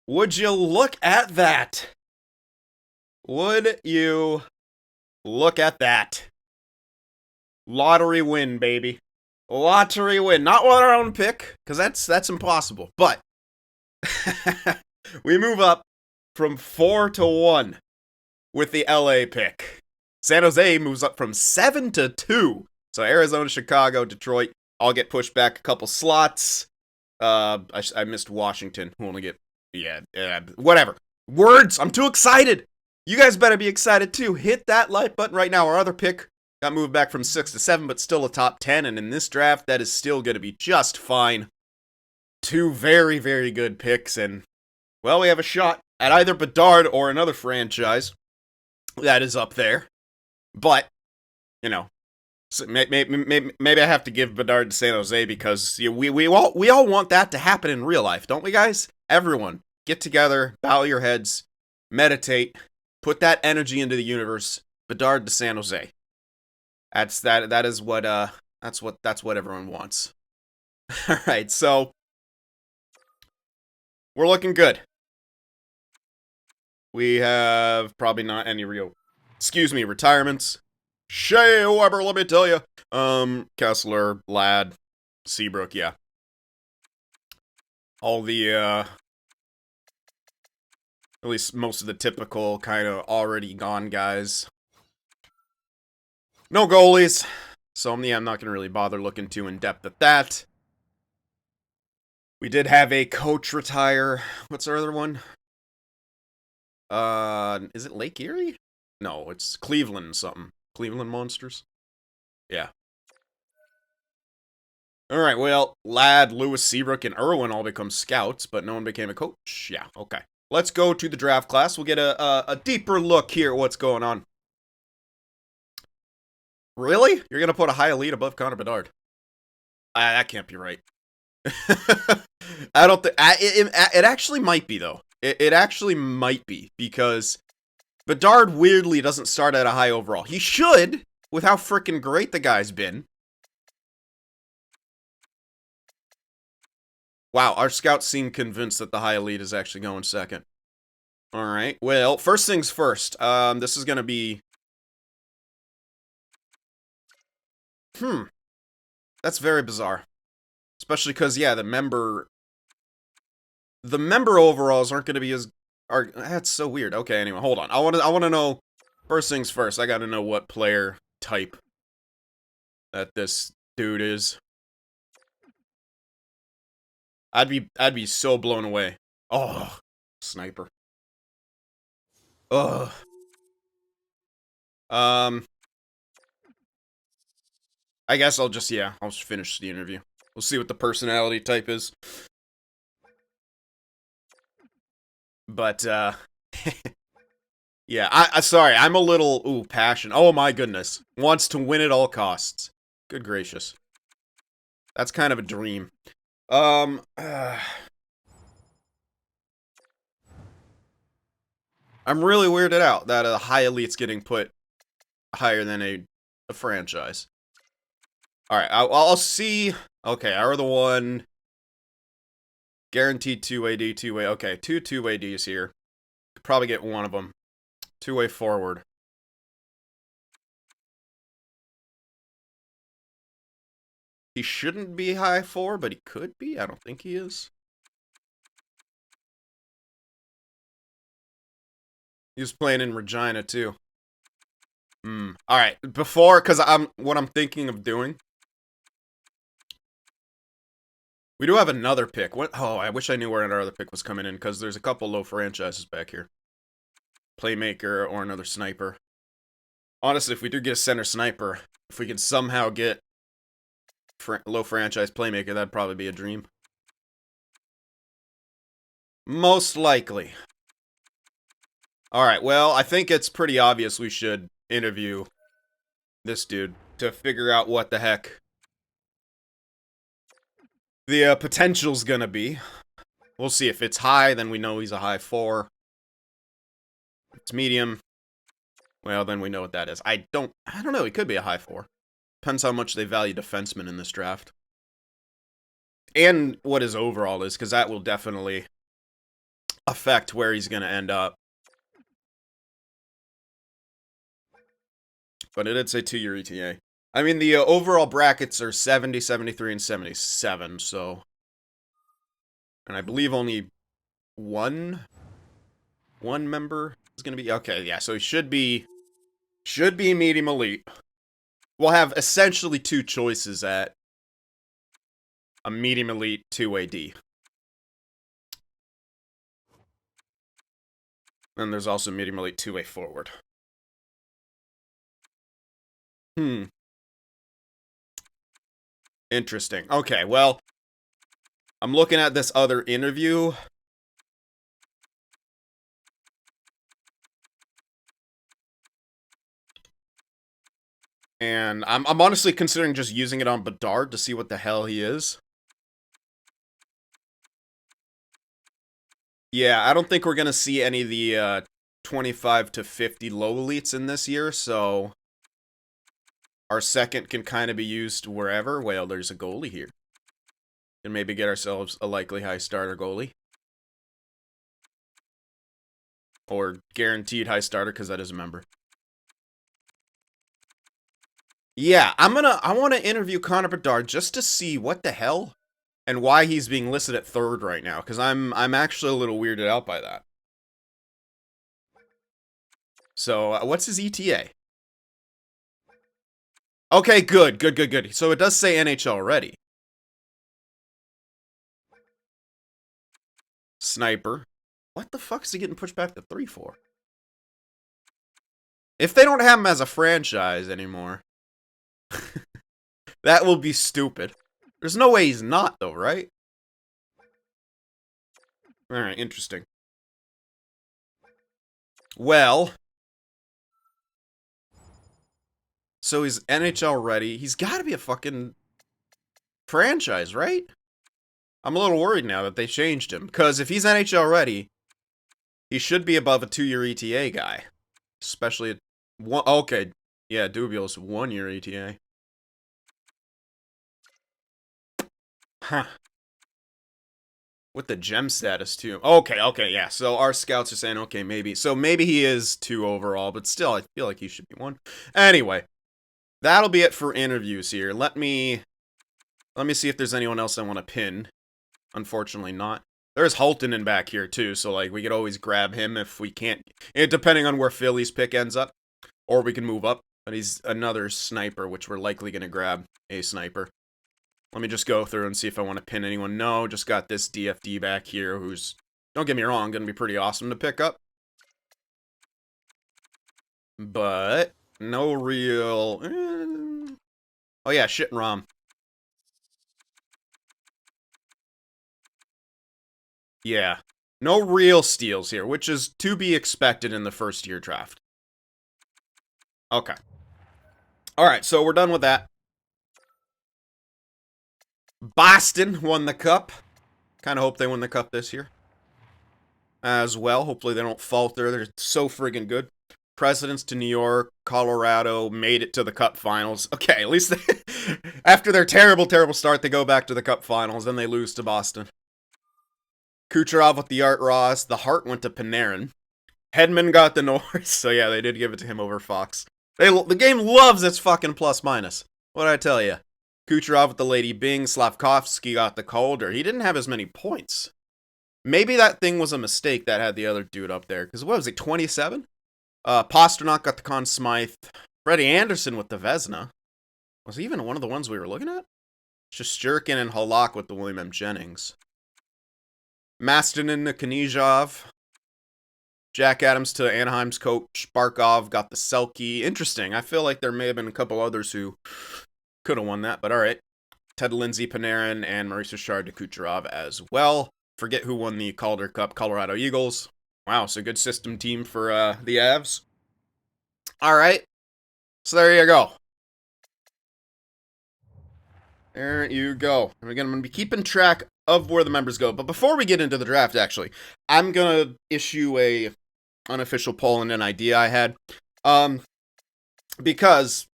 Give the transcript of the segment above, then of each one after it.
Would you look at that? Would you look at that? Lottery win, baby. Lottery win. Not with our own pick, because that's impossible. But we move up from 4-1 with the LA pick. San Jose moves up from 7-2. So Arizona, Chicago, Detroit all get pushed back a couple slots. I missed Washington, who only get whatever. Words. I'm too excited. You guys better be excited too. Hit that like button right now. Our other pick got moved back from 6-7, but still a top 10. And in this draft, that is still going to be just fine. Two very, very good picks. And, well, we have a shot at either Bedard or another franchise that is up there. But, you know, maybe I have to give Bedard to San Jose because we all want that to happen in real life, don't we, guys? Everyone, get together, bow your heads, meditate, put that energy into the universe. Bedard to San Jose. That's what everyone wants. All right, so we're looking good. We have probably not any retirements. Shea Weber, let me tell you. Kessler, Ladd, Seabrook, yeah. All the, at least most of the typical kind of already gone guys. No goalies. So, yeah, I'm not going to really bother looking too in-depth at that. We did have a coach retire. What's our other one? Is it Lake Erie? No, it's Cleveland something. Cleveland Monsters? Yeah. Alright, well, Ladd, Lewis, Seabrook, and Irwin all become scouts, but no one became a coach? Yeah, okay. Let's go to the draft class. We'll get a deeper look here at what's going on. Really? You're going to put a high elite above Connor Bedard? That can't be right. I don't think... It actually might be, though. It actually might be, because Bedard weirdly doesn't start at a high overall. He should, with how freaking great the guy's been. Wow, our scouts seem convinced that the high elite is actually going second. Alright, well, first things first. This is gonna be... That's very bizarre. Especially because, yeah, the member overalls aren't gonna be as... That's so weird. Okay, anyway, hold on. I wanna know... First things first, I gotta know what player type that this dude is. I'd be so blown away. Oh, sniper. Ugh. I guess I'll just finish the interview. We'll see what the personality type is. But, yeah, sorry, I'm a little, passion. Oh my goodness. Wants to win at all costs. Good gracious. That's kind of a dream. I'm really weirded out that a high elite's getting put higher than a franchise. Alright, I'll see. Okay, our the one. Guaranteed 2-way D, 2-way. Okay, two 2-way Ds here. Could probably get one of them. 2-way forward. He shouldn't be high 4, but he could be. I don't think he is. He was playing in Regina, too. Alright, because what I'm thinking of doing... We do have another pick. Oh, I wish I knew where our other pick was coming in, because there's a couple low franchises back here. Playmaker or another sniper. Honestly, if we do get a center sniper, if we could somehow get low franchise playmaker, that'd probably be a dream. Most likely. Alright, well, I think it's pretty obvious we should interview this dude to figure out what the heck the potential's gonna be. We'll see. If it's high, then we know he's a high 4. If it's medium, well, then we know what that is. I don't know. He could be a high 4. Depends how much they value defensemen in this draft. And what his overall is, because that will definitely affect where he's going to end up. But it did say 2-year ETA. I mean, the overall brackets are 70, 73, and 77, so... And I believe only one member is going to be... Okay, yeah, so he should be medium elite. We'll have essentially 2 choices at a medium elite 2AD. And there's also medium elite 2A forward. Interesting. Okay, well, I'm looking at this other interview. And I'm honestly considering just using it on Bedard to see what the hell he is. Yeah, I don't think we're going to see any of the 25 to 50 low elites in this year, so our second can kind of be used wherever. Well, there's a goalie here. And maybe get ourselves a likely high starter goalie. Or guaranteed high starter, because that is a member. Yeah, I want to interview Connor Bedard just to see what the hell and why he's being listed at 3rd right now, because I'm actually a little weirded out by that. So, what's his ETA? Okay, good. So it does say NHL already. Sniper. What the fuck is he getting pushed back to 3 for? If they don't have him as a franchise anymore, that will be stupid. There's no way he's not, though, right? Alright, interesting. Well, so he's NHL ready. He's got to be a fucking franchise, right? I'm a little worried now that they changed him. Because if he's NHL ready, he should be above a 2-year ETA guy. Especially at one... Okay, yeah, Dubio's 1-year ETA. Huh. With the gem status, too. Okay, yeah. So our scouts are saying, okay, maybe. So maybe he is 2 overall, but still, I feel like he should be 1. Anyway, that'll be it for interviews here. Let me see if there's anyone else I want to pin. Unfortunately not. There's Haltonen back here, too, so, like, we could always grab him if we can't. Depending on where Philly's pick ends up. Or we can move up. But he's another sniper, which we're likely going to grab a sniper. Let me just go through and see if I want to pin anyone. No, just got this DFD back here who's, don't get me wrong, going to be pretty awesome to pick up. But no real... Oh yeah, shit and Rom. Yeah. No real steals here, which is to be expected in the first-year draft. Okay. Alright, so we're done with that. Boston won the cup. Kind of hope they win the cup this year. As well. Hopefully they don't falter. They're so friggin' good. Presidents to New York, Colorado made it to the cup finals. Okay, at least they, after their terrible start, they go back to the cup finals. Then they lose to Boston. Kucherov with the Art Ross. The Hart went to Panarin. Hedman got the Norris. So yeah, they did give it to him over Fox. The game loves its fucking plus-minus. What'd I tell you? Kucherov with the Lady Bing. Slavkovsky got the Calder. He didn't have as many points. Maybe that thing was a mistake that had the other dude up there. Because what was it, 27? Pasternak got the Conn Smythe. Freddie Anderson with the Vezina. Was he even one of the ones we were looking at? Shesterkin and Halak with the William M. Jennings. Mastonin to Knizhov. Jack Adams to Anaheim's coach. Barkov got the Selke. Interesting. I feel like there may have been a couple others who could have won that, but alright. Ted Lindsay, Panarin, and Maurice Richard to Kucherov as well. Forget who won the Calder Cup. Colorado Eagles. Wow, so good system team for the Avs. Alright. So there you go. There you go. And again, I'm going to be keeping track of where the members go. But before we get into the draft, actually, I'm going to issue a unofficial poll and an idea I had. Because,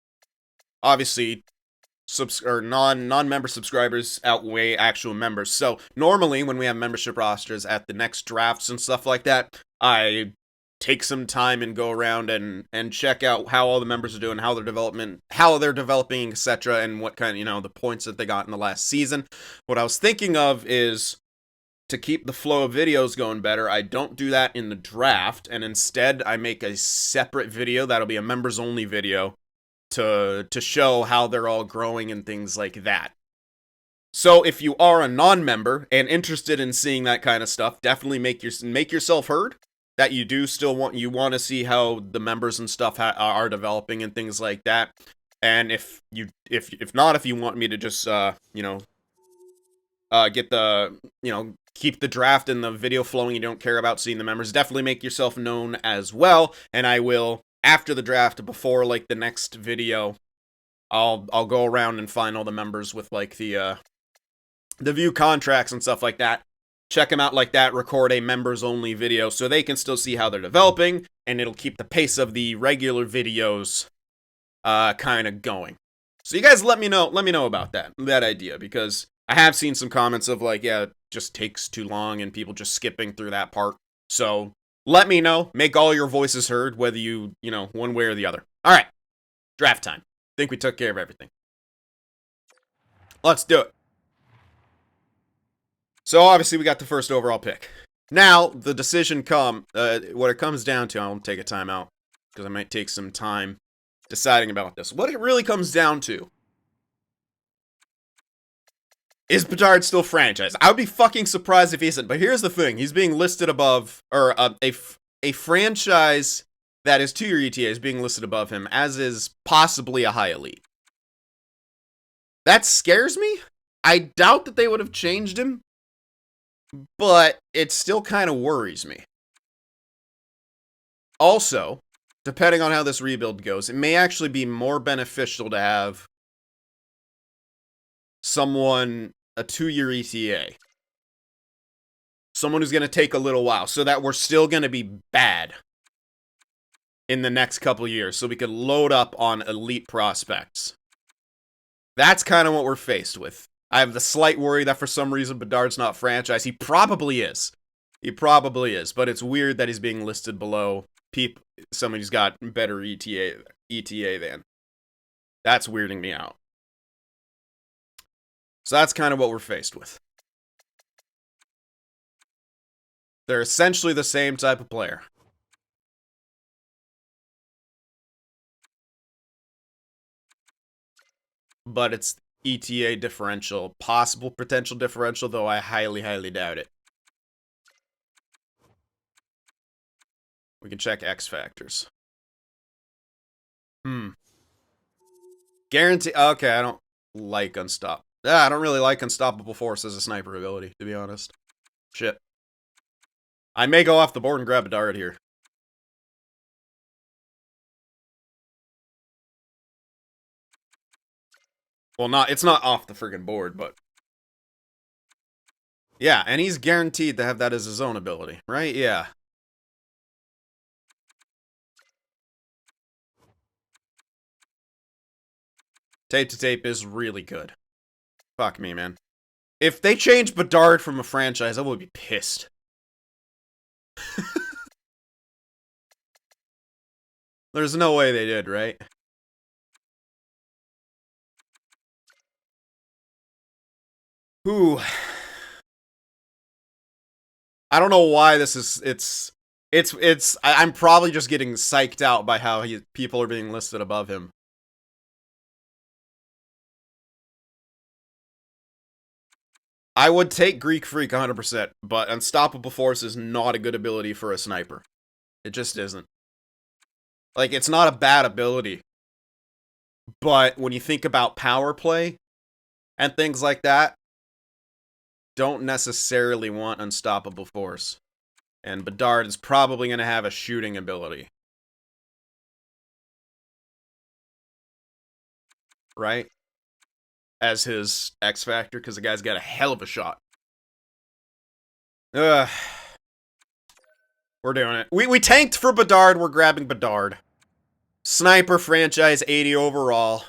obviously, non-member subscribers outweigh actual members. So normally when we have membership rosters at the next drafts and stuff like that, I take some time and go around and check out how all the members are doing, how they're developing, etc., and what kind of, the points that they got in the last season. What I was thinking of is to keep the flow of videos going better, I don't do that in the draft, and instead I make a separate video that'll be a members only video to show how they're all growing and things like that. So if you are a non-member and interested in seeing that kind of stuff, definitely make yourself heard. That you do still want to see how the members and stuff are developing and things like that. And if you want me to just get the keep the draft and the video flowing, you don't care about seeing the members, definitely make yourself known as well. And I will, after the draft, before like the next video, I'll go around and find all the members with like the view contracts and stuff like that. Check them out like that, record a members only video so they can still see how they're developing, and it'll keep the pace of the regular videos kind of going. So you guys let me know about that idea, because I have seen some comments of like, yeah, it just takes too long and people just skipping through that part. So let me know, make all your voices heard, whether you one way or the other. All right, draft time. Think we took care of everything. Let's do it. So obviously we got the first overall pick. Now the decision what it comes down to, I'll take a timeout because I might take some time deciding about this. What it really comes down to is Bedard still franchised? I would be fucking surprised if he isn't. But here's the thing: he's being listed above, or a franchise that is 2-year ETA is being listed above him, as is possibly a high elite. That scares me. I doubt that they would have changed him, but it still kind of worries me. Also, depending on how this rebuild goes, it may actually be more beneficial to have someone, a 2-year ETA. Someone who's going to take a little while, so that we're still going to be bad in the next couple years, so we could load up on elite prospects. That's kind of what we're faced with. I have the slight worry that for some reason Bedard's not franchised. He probably is. But it's weird that he's being listed below someone who's got better ETA than. That's weirding me out. So that's kind of what we're faced with. They're essentially the same type of player. But it's ETA differential, possible potential differential, though I highly, highly doubt it. We can check X factors. Guarantee. Okay, I don't like Unstoppable. Yeah, I don't really like Unstoppable Force as a sniper ability, to be honest. Shit. I may go off the board and grab a dart here. Well, it's not off the friggin' board, but... Yeah, and he's guaranteed to have that as his own ability, right? Yeah. Tape to tape is really good. Fuck me, man. If they change Bedard from a franchise, I would be pissed. There's no way they did, right? Ooh. I don't know why this is, I'm probably just getting psyched out by how people are being listed above him. I would take Greek Freak 100%, but Unstoppable Force is not a good ability for a sniper. It just isn't. Like, it's not a bad ability. But when you think about power play and things like that, don't necessarily want Unstoppable Force. And Bedard is probably going to have a shooting ability. Right? As his X Factor, because the guy's got a hell of a shot. We're doing it. We tanked for Bedard, we're grabbing Bedard. Sniper franchise, 80 overall.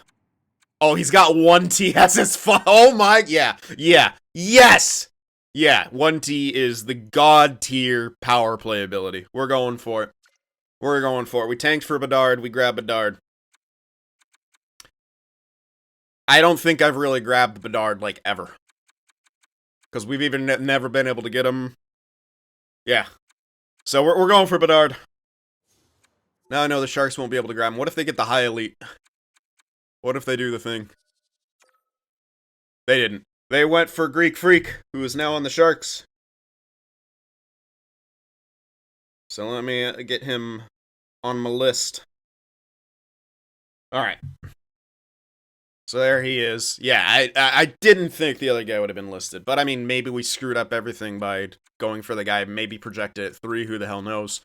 Oh, he's got 1T as his oh my, yes! Yeah, 1T is the god tier power play ability. We're going for it. We're going for it. We tanked for Bedard, we grab Bedard. I don't think I've really grabbed Bedard, like, ever. Because we've even never been able to get him. Yeah. So we're going for Bedard. Now I know the Sharks won't be able to grab him. What if they get the high elite? What if they do the thing? They didn't. They went for Greek Freak, who is now on the Sharks. So let me get him on my list. Alright. So there he is. Yeah, I didn't think the other guy would have been listed. But I mean, maybe we screwed up everything by going for the guy maybe projected at 3. Who the hell knows?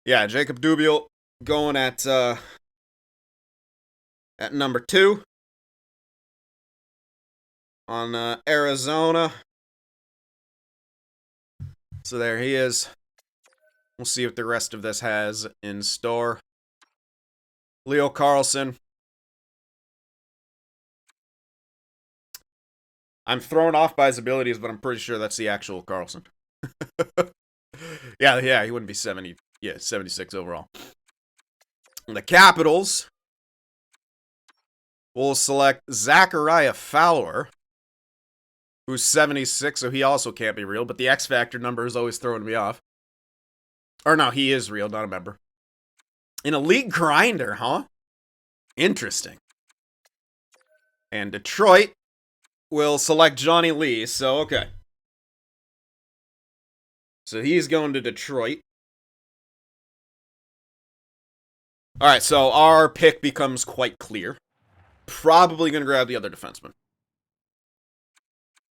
Yeah, Jacob Dubiel going at number 2 on Arizona. So there he is. We'll see what the rest of this has in store. Leo Carlson. I'm thrown off by his abilities, but I'm pretty sure that's the actual Carlson. yeah, he wouldn't be 70. Yeah, 76 overall. The Capitals will select Zachariah Fowler, who's 76, so he also can't be real, but the X Factor number is always throwing me off. Or no, he is real, not a member. An elite grinder, huh? Interesting. And Detroit will select Johnny Lee, so okay. So he's going to Detroit. Alright, so our pick becomes quite clear. Probably going to grab the other defenseman.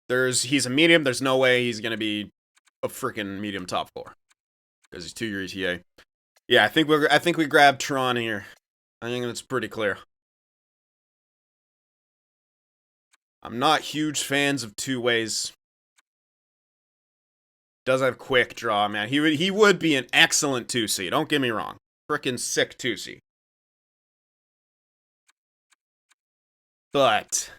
He's a medium, there's no way he's going to be a freaking medium top 4. Because he's 2-year ETA. Yeah, I think we grabbed Tron here. I think it's pretty clear. I'm not huge fans of two-ways. Does have quick draw, man. He would be an excellent 2C. Don't get me wrong. Frickin' sick 2C. But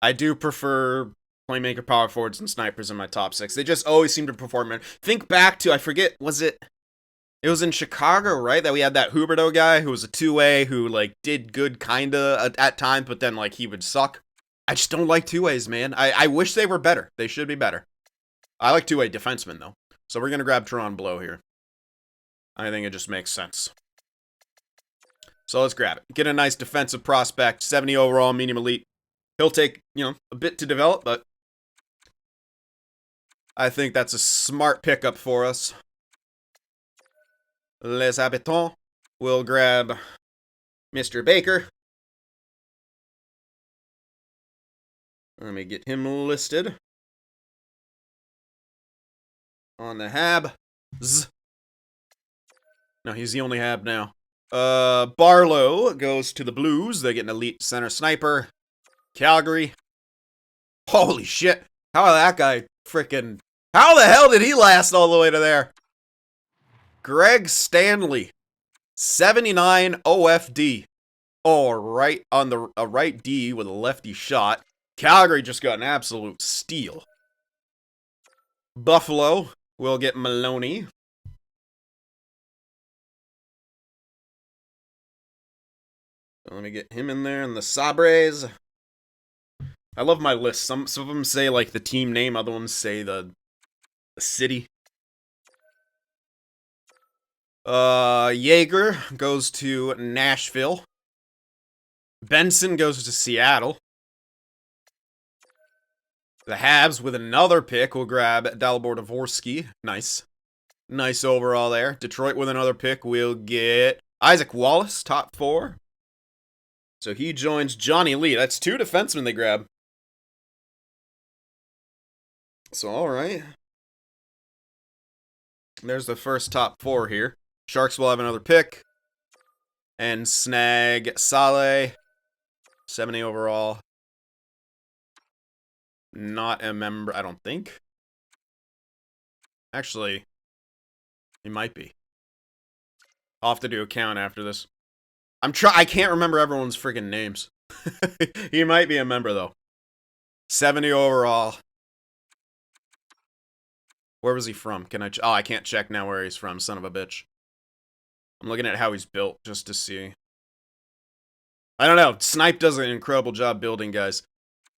I do prefer playmaker power forwards and snipers in my top 6. They just always seem to perform. Think back to, I forget, it was in Chicago, right? That we had that Huberto guy who was a 2-way who, like, did good kinda at times, but then, like, he would suck. I just don't like 2-ways, man. I wish they were better. They should be better. I like 2-way defensemen, though. So we're going to grab Teron Blow here. I think it just makes sense. So let's grab it. Get a nice defensive prospect. 70 overall, medium elite. He'll take, a bit to develop, but I think that's a smart pickup for us. Les Habitants will grab Mr. Baker. Let me get him listed on the Habs. No, he's the only Hab now. Barlow goes to the Blues. They get an elite center sniper. Calgary. Holy shit. How that guy freaking... How the hell did he last all the way to there? Greg Stanley. 79 OFD. Oh, right on the right D with a lefty shot. Calgary just got an absolute steal. Buffalo will get Maloney. Let me get him in there. And the Sabres. I love my list. Some of them say, like, the team name. Other ones say the city. Jaeger goes to Nashville. Benson goes to Seattle. The Habs, with another pick, will grab Dalibor Dvorsky. Nice. Nice overall there. Detroit, with another pick, will get Isaac Wallace, top 4. So he joins Johnny Lee. That's 2 defensemen they grab. So, alright. There's the first top 4 here. Sharks will have another pick. And snag Saleh. 70 overall. Not a member, I don't think. Actually, he might be. I'll have to do a count after this. I can't remember everyone's freaking names. He might be a member though. 70 overall. Where was he from? Can I? Oh, I can't check now where he's from. Son of a bitch. I'm looking at how he's built just to see. I don't know. Snipe does an incredible job building guys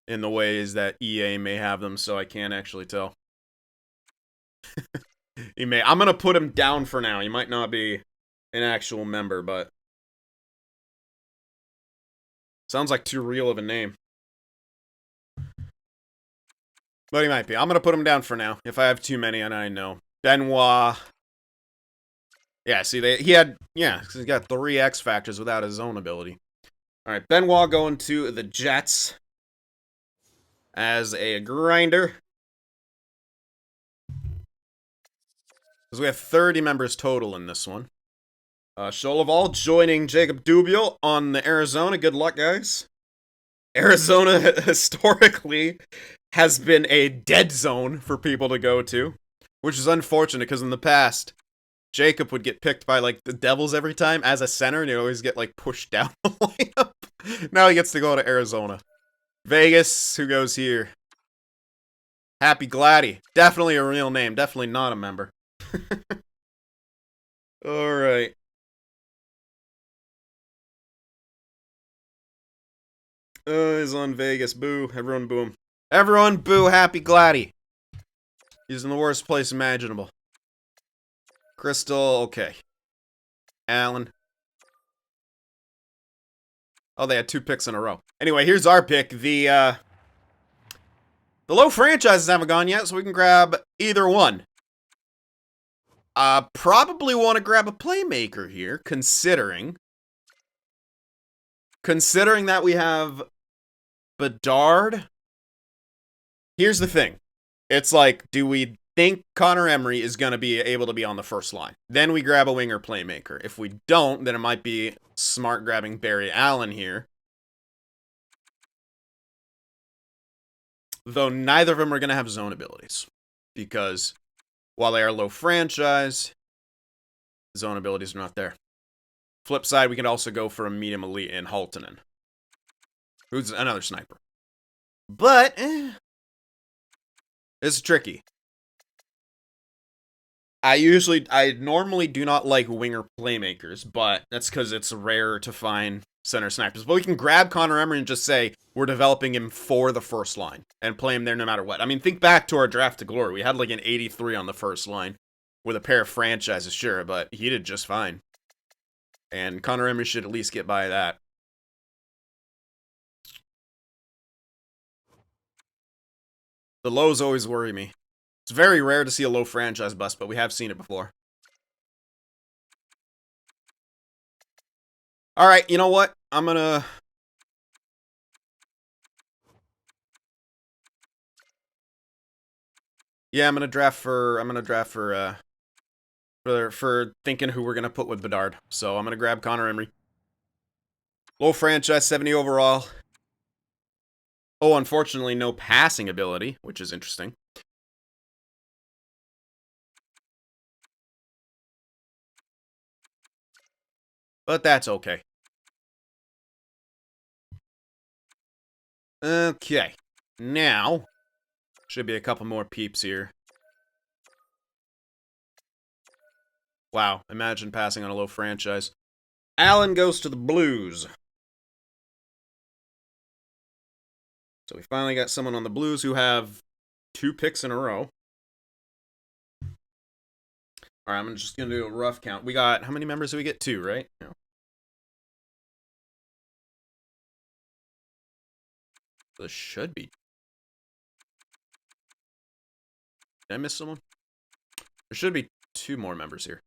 in the ways that EA may have them, so I can't actually tell. He may. I'm gonna put him down for now. He might not be an actual member, but sounds like too real of a name. But he might be. I'm gonna put him down for now. If I have too many, and I know Benoit. Yeah, see, he got 3 X factors without his own ability. All right, Benoit going to the Jets as a grinder. Because we have 30 members total in this one. Sholoval joining Jacob Dubiel on the Arizona. Good luck, guys. Arizona historically has been a dead zone for people to go to, which is unfortunate because in the past, Jacob would get picked by like the Devils every time as a center, and he'd always get like pushed down the lineup. Now he gets to go to Arizona. Vegas, who goes here? Happy Gladdy. Definitely a real name. Definitely not a member. Alright. He's on Vegas. Boo. Everyone boo him. Everyone boo Happy Gladdy. He's in the worst place imaginable. Crystal, okay. Allen. Oh, they had 2 picks in a row. Anyway, here's our pick. The low franchises haven't gone yet, so we can grab either one. Probably want to grab a playmaker here, considering that we have Bedard. Here's the thing. It's like, do we think Connor Emery is going to be able to be on the first line? Then we grab a winger playmaker. If we don't, then it might be smart grabbing Barry Allen here. Though neither of them are going to have zone abilities. Because while they are low franchise, zone abilities are not there. Flip side, we can also go for a medium elite in Haltonen, who's another sniper. But, it's tricky. I normally do not like winger playmakers, but that's because it's rare to find center snipers. But we can grab Connor Emery and just say we're developing him for the first line and play him there no matter what. I mean, think back to our draft to glory. We had like an 83 on the first line with a pair of franchises, sure, but he did just fine. And Connor Emery should at least get by that. The lows always worry me. It's very rare to see a low franchise bust, but we have seen it before. Alright, you know what? I'm gonna draft for thinking who we're gonna put with Bedard. So I'm gonna grab Connor Emery. Low franchise, 70 overall. Oh, unfortunately, no passing ability, which is interesting. But that's okay. Okay. Now, should be a couple more peeps here. Wow, imagine passing on a low franchise. Allen goes to the Blues. So we finally got someone on the Blues who have 2 picks in a row. Alright, I'm just going to do a rough count. We got, how many members do we get? 2, right? Yeah. This should be. Did I miss someone? There should be 2 more members here.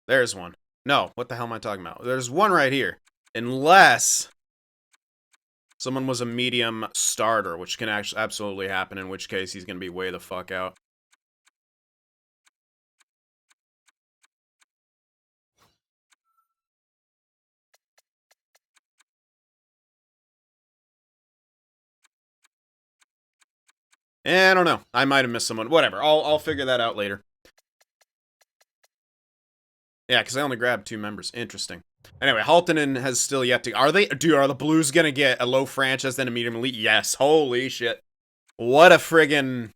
There's one. No, what the hell am I talking about? There's one right here. Unless someone was a medium starter, which can actually absolutely happen, in which case he's going to be way the fuck out. I don't know. I might have missed someone. Whatever. I'll figure that out later. Yeah, because I only grabbed 2 members. Interesting. Anyway, Haltonen has still yet to... Are the Blues gonna get a low franchise, then a medium elite? Yes. Holy shit. What a friggin...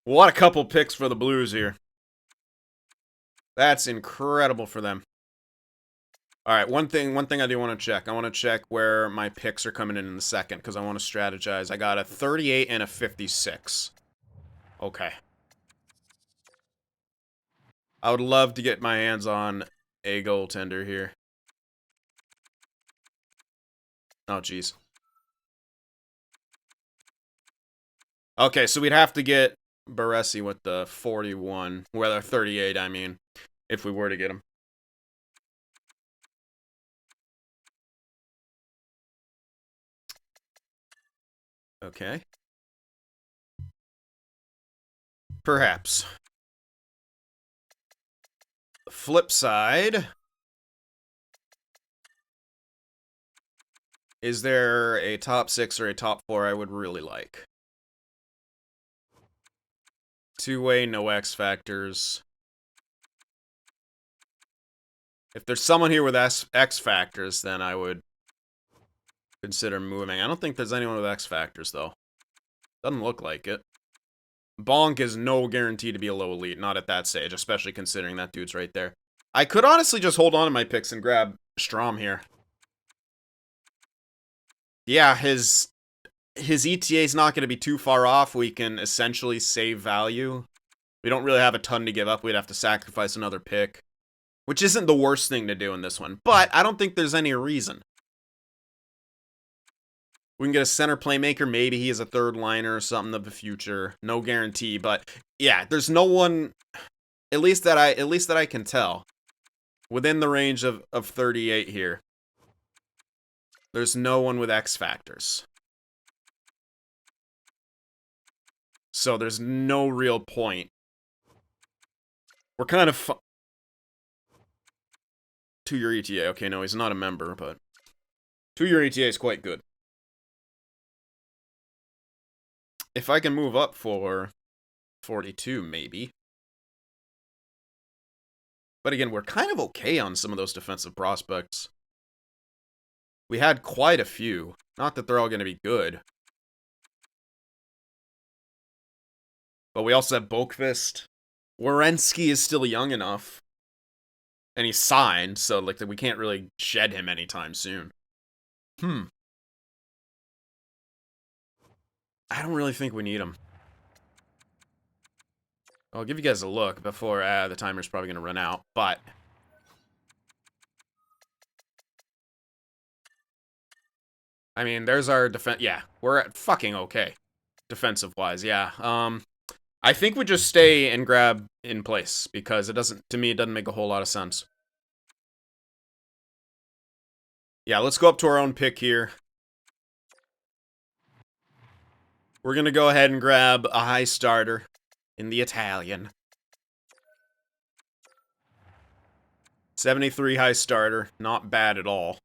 What a couple picks for the Blues here. That's incredible for them. Alright, one thing I do want to check. I want to check where my picks are coming in the second, because I want to strategize. I got a 38 and a 56. Okay. I would love to get my hands on a goaltender here. Oh, jeez. Okay, so we'd have to get Baresi with the 41. Well, 38, I mean, if we were to get him. Okay. Perhaps. The flip side... Is there a top 6 or a top 4 I would really like? Two-way, no X factors. If there's someone here with X factors, then I would consider moving. I don't think there's anyone with X factors, though. Doesn't look like it. Bonk is no guarantee to be a low elite, not at that stage, especially considering that dude's right there. I could honestly just hold on to my picks and grab Strom here. Yeah, his ETA is not going to be too far off. We can essentially save value. We don't really have a ton to give up. We'd have to sacrifice another pick, which isn't the worst thing to do in this one, but I don't think there's any reason. We can get a center playmaker. Maybe he is a third liner or something of the future. No guarantee, but yeah, there's no one, at least that I can tell, within the range of 38 here. There's no one with X factors. So there's no real point. We're kind of 2-year ETA. Okay, no, he's not a member, but 2-year ETA is quite good. If I can move up for 42, maybe. But again, we're kind of okay on some of those defensive prospects. We had quite a few. Not that they're all going to be good. But we also have Boqvist. Werenski is still young enough. And he's signed, so like we can't really shed him anytime soon. I don't really think we need him. I'll give you guys a look before the timer's probably going to run out, but... I mean, there's our defense. Yeah, we're fucking okay. Defensive-wise, yeah. I think we just stay and grab in place, because it doesn't, to me, it doesn't make a whole lot of sense. Yeah, let's go up to our own pick here. We're going to go ahead and grab a high starter in the Italian. 73 high starter, not bad at all.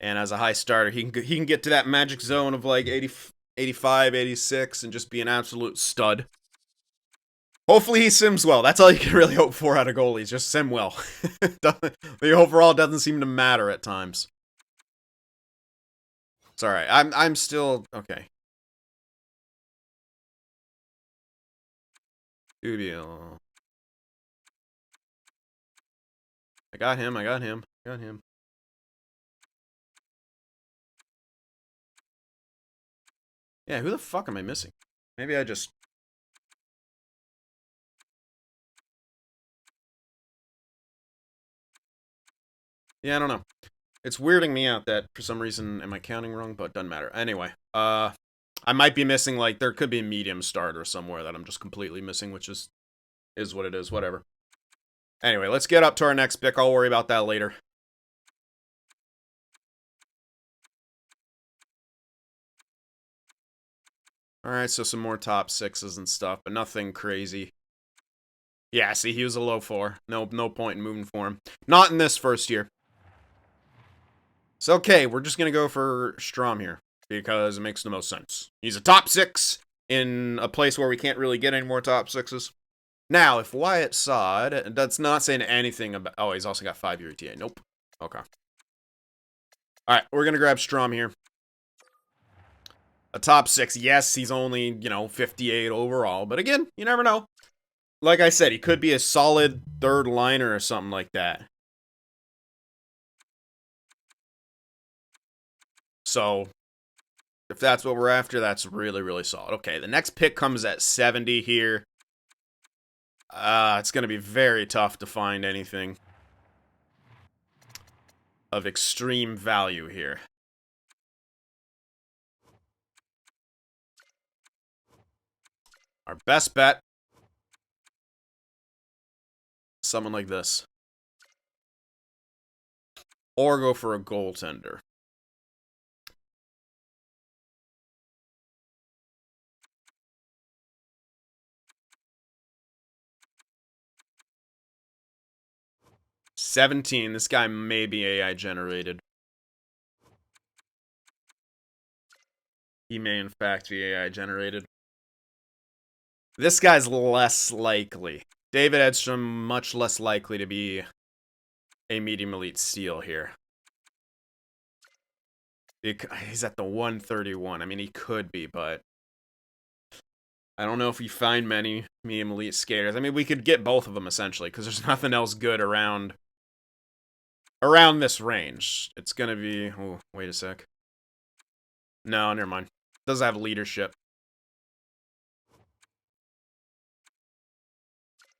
And as a high starter, he can get to that magic zone of like 80, 85, 86 and just be an absolute stud. Hopefully he sims well. That's all you can really hope for out of goalies. Just sim well. The overall doesn't seem to matter at times. It's alright. I'm still... Okay. Dubio. I got him. Yeah, who the fuck am I missing? Maybe I just... Yeah, I don't know. It's weirding me out that, for some reason, am I counting wrong? But doesn't matter. Anyway, I might be missing, like, there could be a medium starter somewhere that I'm just completely missing, which is what it is, whatever. Anyway, let's get up to our next pick. I'll worry about that later. Alright, so some more top 6s and stuff, but nothing crazy. Yeah, see, he was a low 4. No point in moving for him. Not in this first year. So, okay, we're just going to go for Strom here because it makes the most sense. He's a top 6 in a place where we can't really get any more top 6s. Now, if Wyatt Sod, that's not saying anything about... Oh, he's also got 5-year ETA. Nope. Okay. Alright, we're going to grab Strom here. A top 6. Yes, he's only, 58 overall. But again, you never know. Like I said, he could be a solid third liner or something like that. So, if that's what we're after, that's really, really solid. Okay, the next pick comes at 70 here. It's going to be very tough to find anything of extreme value here. Our best bet, someone like this. Or go for a goaltender. $17. This guy may be AI generated. He may, in fact, be AI generated. This guy's less likely. David Edstrom, much less likely to be a medium elite steal here. He's at the 131. I mean, he could be, but I don't know if we find many medium elite skaters. I mean, we could get both of them, essentially, because there's nothing else good around this range. It's gonna be... Oh, wait a sec. No, never mind. Doesn't have leadership.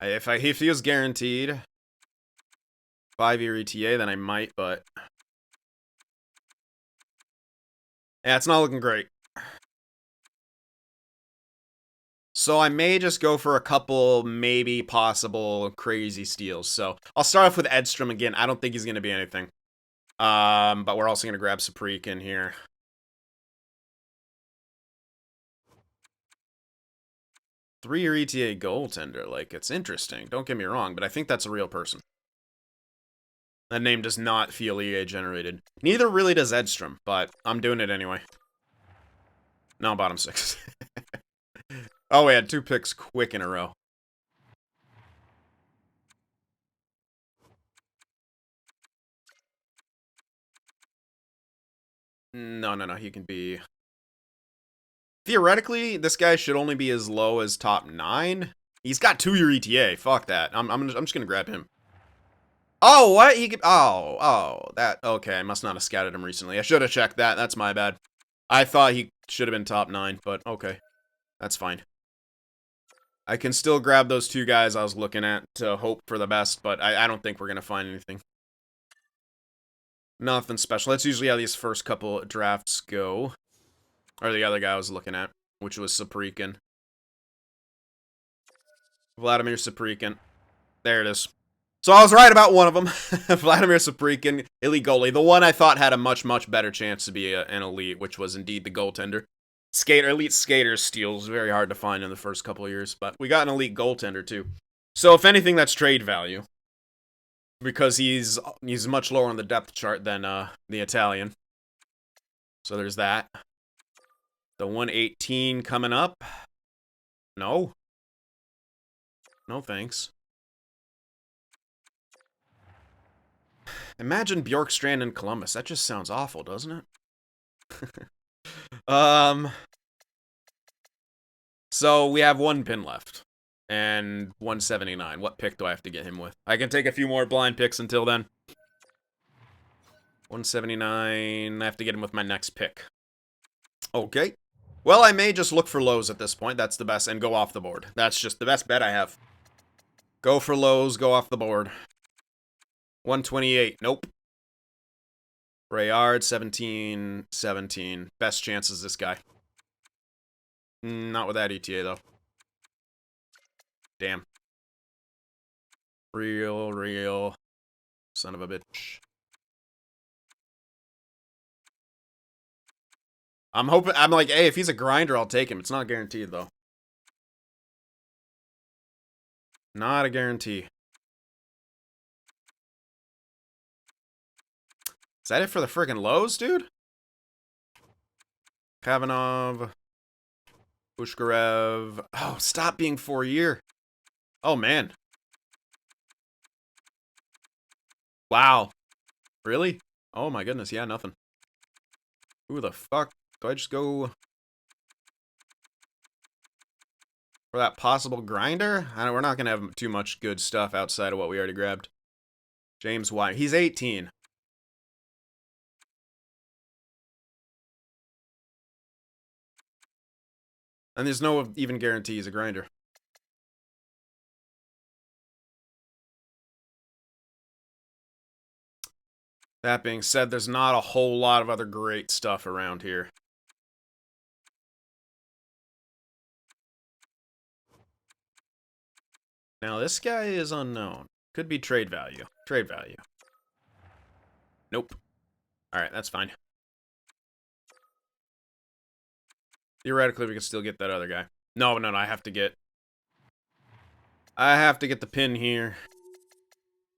If he was guaranteed 5-year ETA, then I might, but... Yeah, it's not looking great. So I may just go for a couple, maybe possible, crazy steals. So I'll start off with Edstrom again. I don't think he's going to be anything. But we're also going to grab Saprik in here. Three-year ETA goaltender. Like, it's interesting. Don't get me wrong, but I think that's a real person. That name does not feel EA generated. Neither really does Edstrom, but I'm doing it anyway. No, bottom 6. Oh, we had 2 picks quick in a row. No, he can be... Theoretically, this guy should only be as low as top 9. He's got 2-year ETA. Fuck that. I'm just gonna grab him. Oh, what? He could... Oh, that... Okay, I must not have scouted him recently. I should have checked that. That's my bad. I thought he should have been top 9, but okay. That's fine. I can still grab those 2 guys I was looking at to hope for the best, but I don't think we're gonna find anything. Nothing special. That's usually how these first couple drafts go. Or the other guy I was looking at, which was Saprikin. Vladimir Saprikin. There it is. So I was right about one of them. Vladimir Saprikin, elite goalie. The one I thought had a much, much better chance to be an elite, which was indeed the goaltender. Elite skater steals, very hard to find in the first couple of years, but we got an elite goaltender too. So if anything, that's trade value. Because he's much lower on the depth chart than the Italian. So there's that. The 118 coming up. No. No thanks. Imagine Bjorkstrand in Columbus. That just sounds awful, doesn't it? So we have 1 pin left. And 179. What pick do I have to get him with? I can take a few more blind picks until then. 179. I have to get him with my next pick. Okay. Well, I may just look for lows at this point. That's the best. And go off the board. That's just the best bet I have. Go for lows. Go off the board. 128. Nope. Rayard, 17. Best chance is this guy. Not with that ETA, though. Damn. Real. Son of a bitch. I'm like, hey, if he's a grinder, I'll take him. It's not guaranteed, though. Not a guarantee. that it for the friggin' lows, dude? Kavanov. Pushkarev. Oh, stop being 4-year. Oh, man. Wow. Really? Oh, my goodness. Yeah, nothing. Who the fuck? Do I just go for that possible grinder? We're not going to have too much good stuff outside of what we already grabbed. James White. He's 18. And there's no even guarantee he's a grinder. That being said, there's not a whole lot of other great stuff around here. Now, this guy is unknown. Could be trade value. Trade value. Nope. Alright, that's fine. Theoretically, we could still get that other guy. No, I have to get... I have to get the pin here.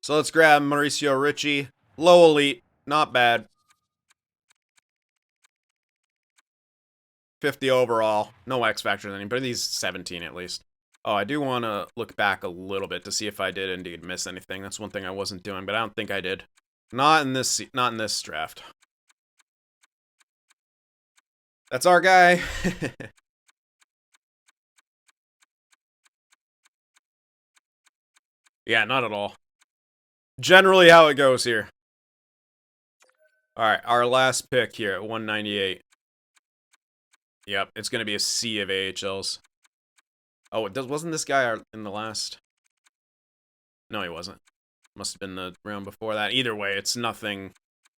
So let's grab Mauricio Ricci. Low elite. Not bad. 50 overall. No X factor then, but he's 17 at least. Oh, I do want to look back a little bit to see if I did indeed miss anything. That's one thing I wasn't doing, but I don't think I did. Not in this draft. That's our guy. Yeah, not at all. Generally how it goes here. Alright, our last pick here at 198. Yep, it's going to be a sea of AHLs. Oh, wasn't this guy in the last? No, he wasn't. Must have been the round before that. Either way, it's nothing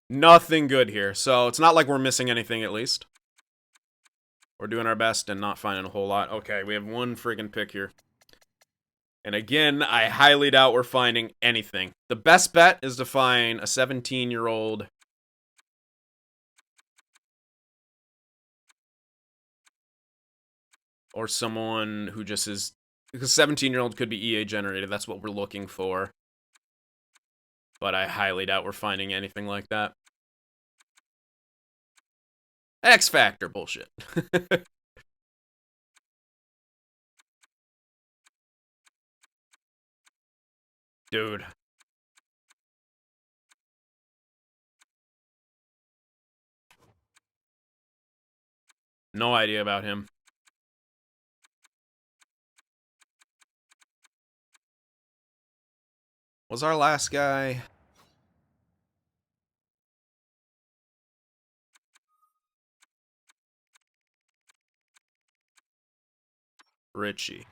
good here. So it's not like we're missing anything, at least. We're doing our best and not finding a whole lot. Okay, we have one friggin' pick here. And again, I highly doubt we're finding anything. The best bet is to find a 17-year-old... or someone who just is... because 17-year-old could be EA generated. That's what we're looking for. But I highly doubt we're finding anything like that. X Factor bullshit. Dude. No idea about him. Was our last guy... Richie.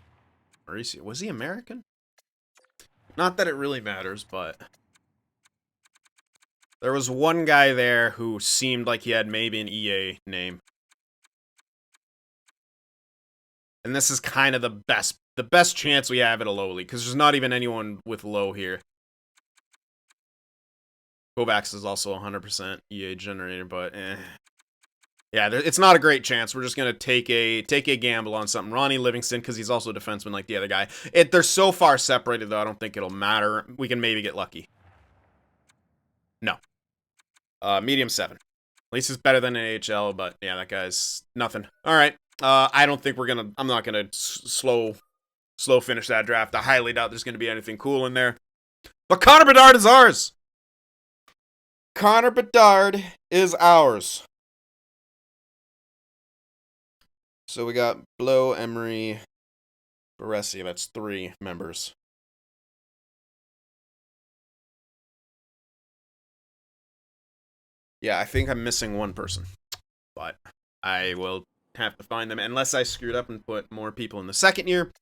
Mauricio. Was he American? Not that it really matters, but... there was one guy there who seemed like he had maybe an EA name. And this is kind of the best chance we have at a low league, because there's not even anyone with low here. Kovacs is also 100% EA generator, but yeah, it's not a great chance. We're just gonna take a gamble on something. Ronnie Livingston, because he's also a defenseman like the other guy. They're so far separated though, I don't think it'll matter. We can maybe get lucky. No. Medium 7. At least it's better than an AHL, but yeah, that guy's nothing. All right. I don't think I'm not gonna slow finish that draft. I highly doubt there's gonna be anything cool in there. But Connor Bedard is ours. Connor Bedard is ours. So we got Blow, Emery, Baresi. That's 3 members. Yeah, I think I'm missing one person. But I will have to find them. Unless I screwed up and put more people in the second year.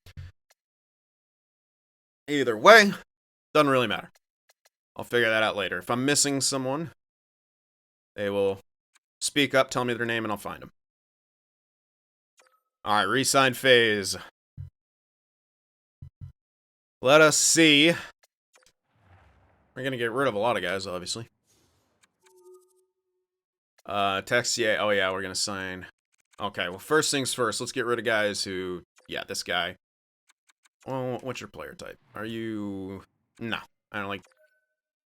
Either way, doesn't really matter. I'll figure that out later. If I'm missing someone, they will speak up, tell me their name, and I'll find them. Alright, re-sign phase. Let us see. We're going to get rid of a lot of guys, obviously. Texier. Oh, yeah, we're going to sign. Okay, well, first things first. Let's get rid of guys who... yeah, this guy. Well, what's your player type? Are you... no. I don't like...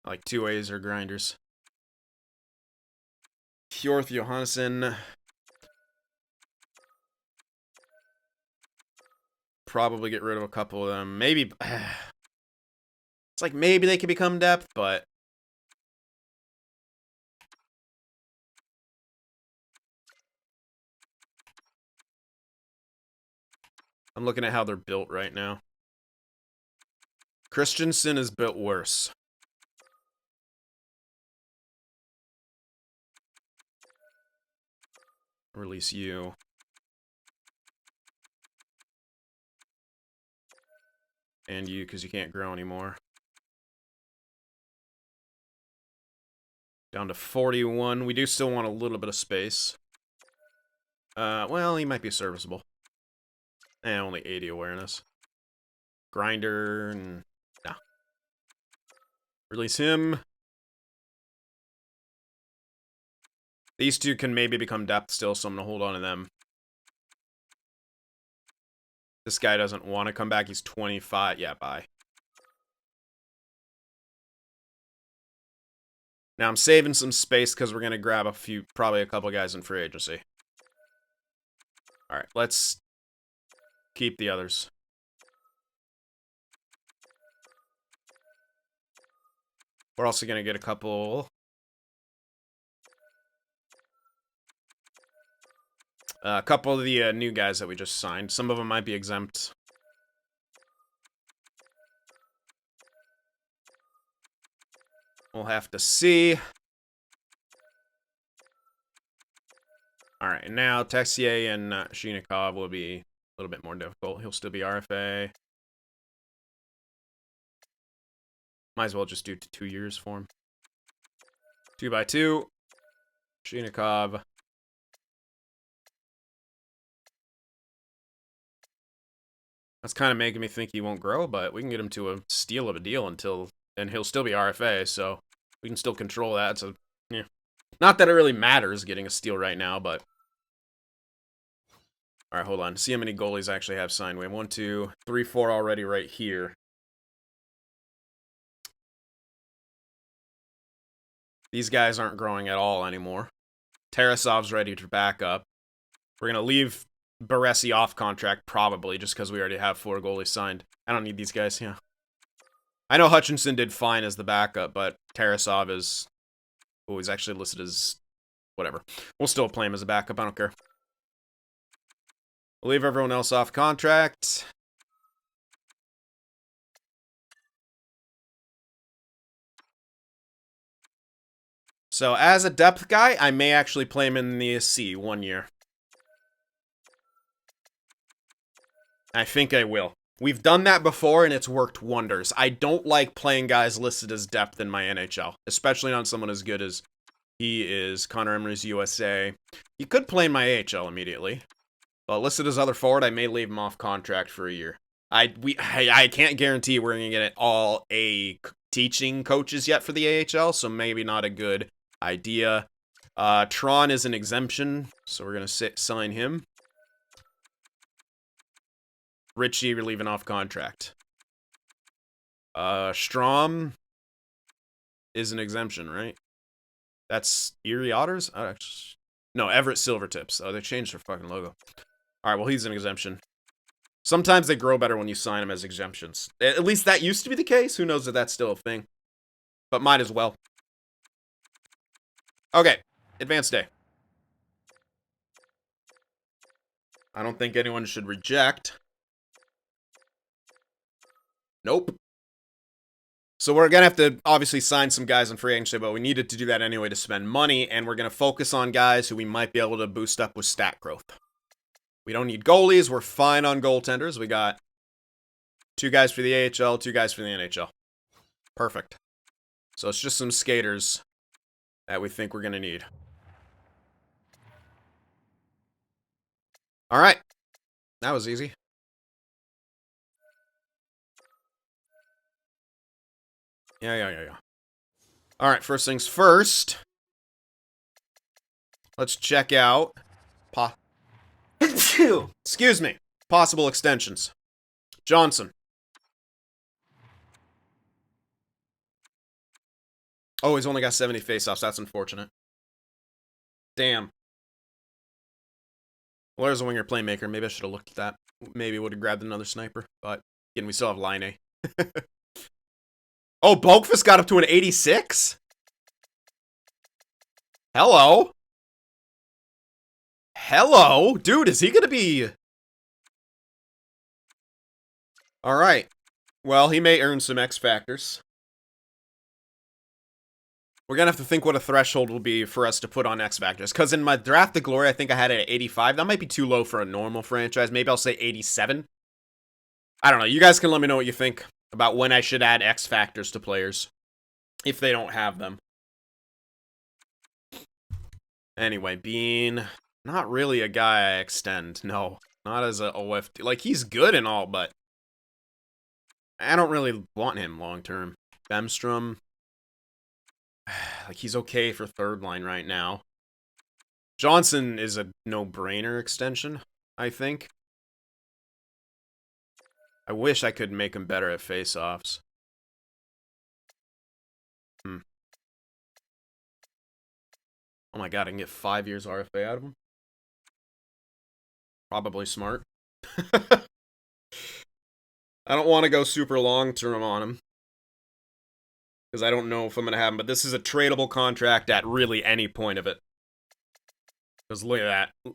I like 2As or grinders. Hjorth Johannesson. Probably get rid of a couple of them. Maybe. It's like maybe they could become depth, but. I'm looking at how they're built right now. Christensen is built worse. Release you. And you, because you can't grow anymore. Down to 41. We do still want a little bit of space. Well, he might be serviceable. Only 80 awareness. Grinder, and... nah. Release him. These two can maybe become depth still, so I'm going to hold on to them. This guy doesn't want to come back. He's 25. Yeah, bye. Now I'm saving some space because we're going to grab probably a couple guys in free agency. Alright, let's keep the others. We're also going to get a couple... a couple of the new guys that we just signed. Some of them might be exempt. We'll have to see. Alright, now Texier and Shinikov will be a little bit more difficult. He'll still be RFA. Might as well just do 2 years for him. 2x2. Shinikov. That's kind of making me think he won't grow, but we can get him to a steal of a deal and he'll still be RFA, so we can still control that. So, yeah. Not that it really matters getting a steal right now, but... Alright, hold on. See how many goalies I actually have signed. We have 1, 2, 3, 4 already right here. These guys aren't growing at all anymore. Tarasov's ready to back up. We're going to leave Baresi off contract, probably, just because we already have 4 goalies signed. I don't need these guys, yeah. I know Hutchinson did fine as the backup, but Tarasov is... oh, he's actually listed as... whatever. We'll still play him as a backup, I don't care. We'll leave everyone else off contract. So, as a depth guy, I may actually play him in the C 1 year. I think I will. We've done that before, and it's worked wonders. I don't like playing guys listed as depth in my NHL, especially on someone as good as he is, Connor Emery's USA. He could play in my AHL immediately, but listed as other forward, I may leave him off contract for a year. I can't guarantee we're going to get all A teaching coaches yet for the AHL, so maybe not a good idea. Tron is an exemption, so we're going to sign him. Richie, we're leaving off contract. Strom is an exemption, right? That's Erie Otters? No, Everett Silvertips. Oh, they changed their fucking logo. Alright, well, he's an exemption. Sometimes they grow better when you sign them as exemptions. At least that used to be the case. Who knows if that's still a thing. But might as well. Okay, advanced day. I don't think anyone should reject. Nope. So we're going to have to obviously sign some guys in free agency, but we needed to do that anyway to spend money, and we're going to focus on guys who we might be able to boost up with stat growth. We don't need goalies. We're fine on goaltenders. We got 2 guys for the AHL, 2 guys for the NHL. Perfect. So it's just some skaters that we think we're going to need. All right. That was easy. Yeah. All right, first things first. Let's check out... excuse me. Possible extensions. Johnson. Oh, he's only got 70 faceoffs. That's unfortunate. Damn. Well, there's a winger playmaker. Maybe I should have looked at that. Maybe would have grabbed another sniper. But, again, we still have Line A. Oh, Bulkfist got up to an 86? Hello? Hello? Dude, is he gonna be... Alright. Well, he may earn some X factors. We're gonna have to think what a threshold will be for us to put on X factors. Because in my Draft to Glory, I think I had it at 85. That might be too low for a normal franchise. Maybe I'll say 87. I don't know. You guys can let me know what you think about when I should add X factors to players. If they don't have them. Anyway, Bean... Not really a guy I extend. No. Not as a OFD. Like, he's good and all, but... I don't really want him long-term. Bemstrom... Like, he's okay for third line right now. Johnson is a no-brainer extension, I think. I wish I could make him better at face-offs. Oh my god, I can get 5 years RFA out of him? Probably smart. I don't want to go super long-term on him. Because I don't know if I'm going to have him. But this is a tradable contract at really any point of it. Because look at that.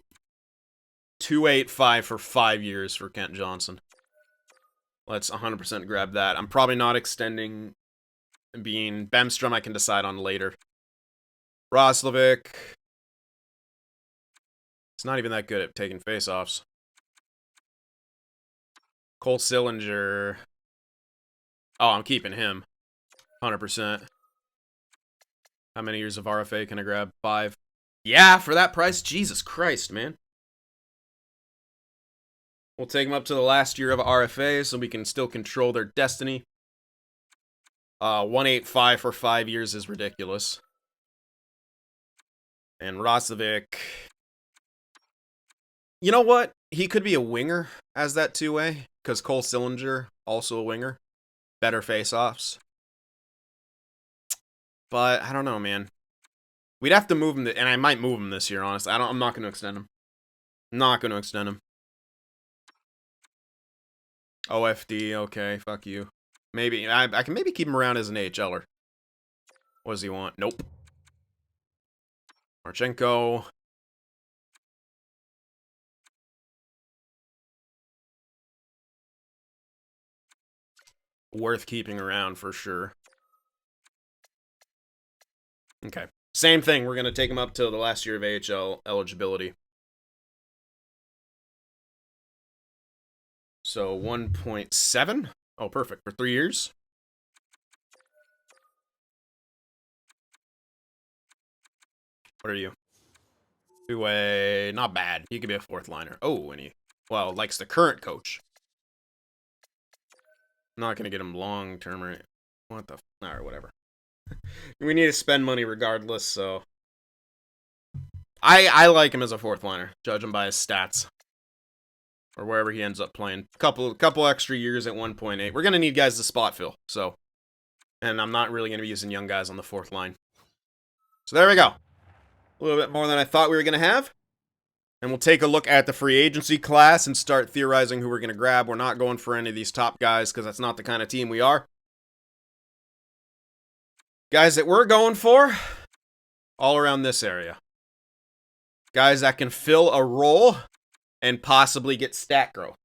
285 for 5 years for Kent Johnson. Let's 100% grab that. I'm probably not extending Being Bemstrom I can decide on later. Roslovic. It's not even that good at taking face-offs. Cole Sillinger. Oh, I'm keeping him. 100%. How many years of RFA can I grab? 5. Yeah, for that price? Jesus Christ, man. We'll take them up to the last year of RFA so we can still control their destiny. 185 for 5 years is ridiculous. And Roslovic... You know what? He could be a winger as that two-way, because Cole Sillinger, also a winger. Better face-offs. But, I don't know, man. We'd have to move him, and I might move him this year, honestly. I'm not going to extend him. Not going to extend him. OFD, okay, fuck you. Maybe, I can maybe keep him around as an AHLer. What does he want? Nope. Marchenko. Worth keeping around for sure. Okay. Same thing. We're going to take him up to the last year of AHL eligibility. So 1.7. Oh, perfect. For 3 years. What are you? Two-way. Not bad. He could be a fourth liner. Oh, and he, well, likes the current coach. I'm not going to get him long-term or... What the... Or whatever. We need to spend money regardless, so... I like him as a fourth liner. Judge him by his stats. Or wherever he ends up playing. Couple extra years at 1.8. We're going to need guys to spot fill, so... And I'm not really going to be using young guys on the fourth line. So there we go. A little bit more than I thought we were going to have. And we'll take a look at the free agency class and start theorizing who we're going to grab. We're not going for any of these top guys because that's not the kind of team we are. Guys that we're going for, all around this area. Guys that can fill a role and possibly get stat growth.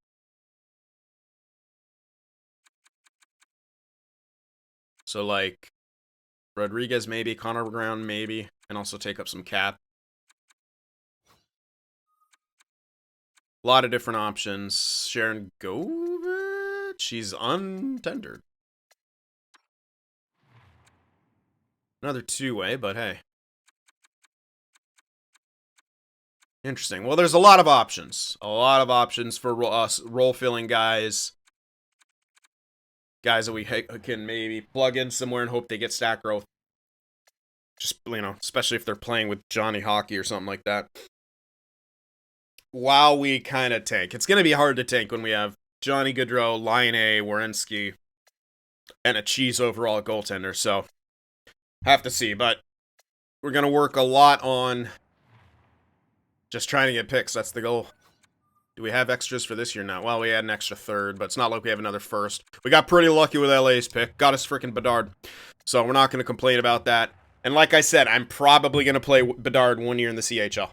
So like Rodriguez maybe, Connor Brown maybe, and also take up some cap. A lot of different options. Sharon Govich, she's untendered. Another two-way, but hey. Interesting. Well, there's a lot of options. A lot of options for us role-filling guys. Guys that we can maybe plug in somewhere and hope they get stat growth. Just, you know, especially if they're playing with Johnny Hockey or something like that. While we kind of tank. It's going to be hard to tank when we have Johnny Gaudreau, Line A, Werenski, and a cheese overall goaltender. So, have to see. But we're going to work a lot on Just trying to get picks, that's the goal. Do we have extras for this year now? Well, we had an extra third, but it's not like we have another first. We got pretty lucky with LA's pick. Got us freaking Bedard. So we're not going to complain about that. And like I said, I'm probably going to play Bedard 1 year in the CHL.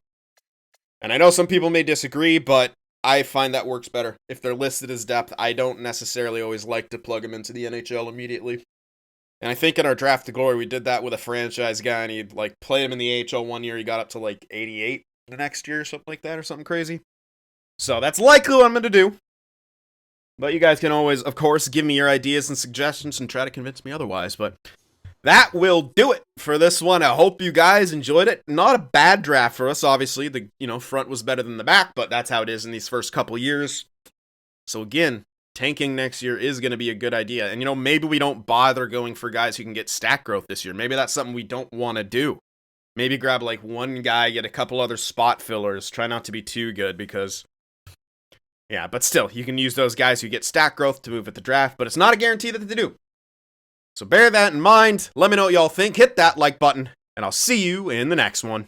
And I know some people may disagree, but I find that works better. If they're listed as depth, I don't necessarily always like to plug them into the NHL immediately. And I think in our Draft to Glory, we did that with a franchise guy, and he'd like play him in the AHL 1 year. He got up to like 88 the next year or something like that, or something crazy. So that's likely what I'm going to do. But you guys can always, of course, give me your ideas and suggestions and try to convince me otherwise. But that will do it for this one. I hope you guys enjoyed it. Not a bad draft for us, obviously. The front was better than the back, but that's how it is in these first couple years. So again, tanking next year is going to be a good idea. And maybe we don't bother going for guys who can get stat growth this year. Maybe that's something we don't want to do. Maybe grab like one guy, get a couple other spot fillers. Try not to be too good because... yeah, but still, you can use those guys who get stat growth to move at the draft, but it's not a guarantee that they do. So bear that in mind. Let me know what y'all think. Hit that like button, and I'll see you in the next one.